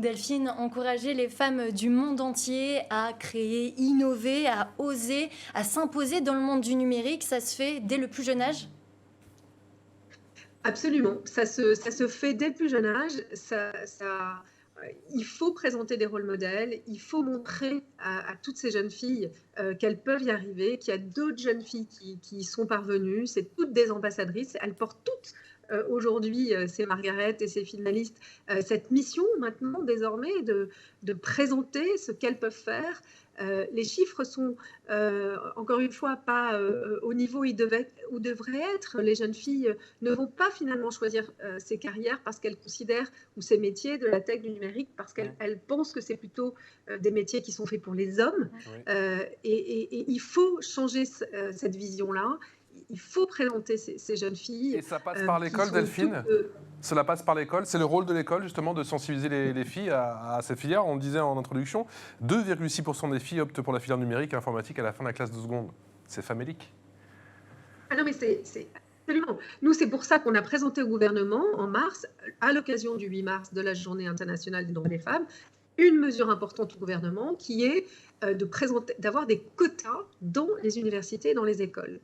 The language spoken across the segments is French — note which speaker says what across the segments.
Speaker 1: Delphine, encourager les femmes du monde entier à créer, innover, à oser, à s'imposer dans le monde du numérique, ça se fait dès le plus jeune âge?
Speaker 2: Absolument, ça se fait dès le plus jeune âge. Il faut présenter des rôles modèles, il faut montrer à toutes ces jeunes filles qu'elles peuvent y arriver, qu'il y a d'autres jeunes filles qui y sont parvenues. C'est toutes des ambassadrices, elles portent toutes aujourd'hui, c'est Margaret et ses finalistes, cette mission maintenant désormais de présenter ce qu'elles peuvent faire. Les chiffres sont encore une fois pas au niveau où ils devraient être. Les jeunes filles ne vont pas finalement choisir ces carrières parce qu'elles considèrent, ou ces métiers de la tech, du numérique, parce qu'elles pensent que c'est plutôt des métiers qui sont faits pour les hommes.
Speaker 3: Oui.
Speaker 2: Et il faut changer cette vision-là. Il faut présenter ces jeunes filles.
Speaker 3: Et ça passe par
Speaker 2: qui
Speaker 3: l'école,
Speaker 2: sont
Speaker 3: Delphine?
Speaker 2: toutes,
Speaker 3: Cela passe par l'école. C'est le rôle de l'école, justement, de sensibiliser les filles à cette filière. On le disait en introduction, 2,6% des filles optent pour la filière numérique et informatique à la fin de la classe de seconde. C'est famélique.
Speaker 2: Ah non, mais c'est absolument. Nous, c'est pour ça qu'on a présenté au gouvernement en mars, à l'occasion du 8 mars de la Journée internationale des droits des femmes, une mesure importante au gouvernement qui est d'avoir des quotas dans les universités et dans les écoles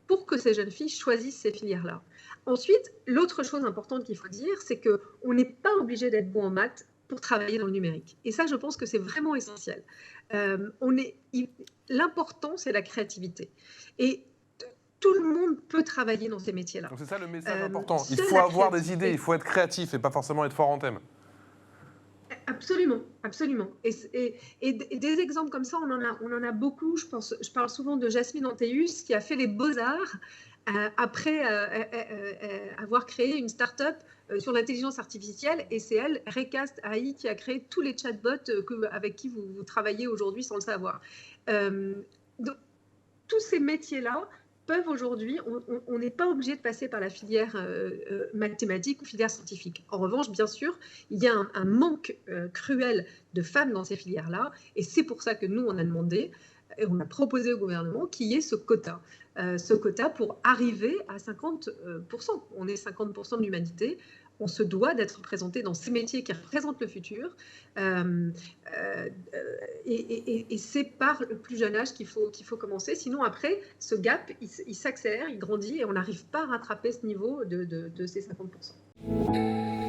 Speaker 2: pour que ces jeunes filles choisissent ces filières-là. Ensuite, l'autre chose importante qu'il faut dire, c'est qu'on n'est pas obligé d'être bon en maths pour travailler dans le numérique. Et ça, je pense que c'est vraiment essentiel. L'important, c'est la créativité. Et tout le monde peut travailler dans ces métiers-là.
Speaker 3: Donc c'est ça le message important. Il faut avoir des idées, il faut être créatif et pas forcément être fort en thème.
Speaker 2: Absolument, absolument. Et des exemples comme ça, on en a beaucoup. Je parle souvent de Jasmine Antéus qui a fait les beaux-arts après avoir créé une start-up sur l'intelligence artificielle. Et c'est elle, Recast AI, qui a créé tous les chatbots avec qui vous travaillez aujourd'hui sans le savoir. Donc, tous ces métiers-là peuvent aujourd'hui, on n'est pas obligé de passer par la filière mathématique ou filière scientifique. En revanche, bien sûr, il y a un manque cruel de femmes dans ces filières-là, et c'est pour ça que nous, on a demandé, et on a proposé au gouvernement qu'il y ait ce quota pour arriver à 50%. On est 50% de l'humanité. On se doit d'être représenté dans ces métiers qui représentent le futur. Et c'est par le plus jeune âge qu'il faut commencer. Sinon, après, ce gap, il s'accélère, il grandit et on n'arrive pas à rattraper ce niveau de ces 50%.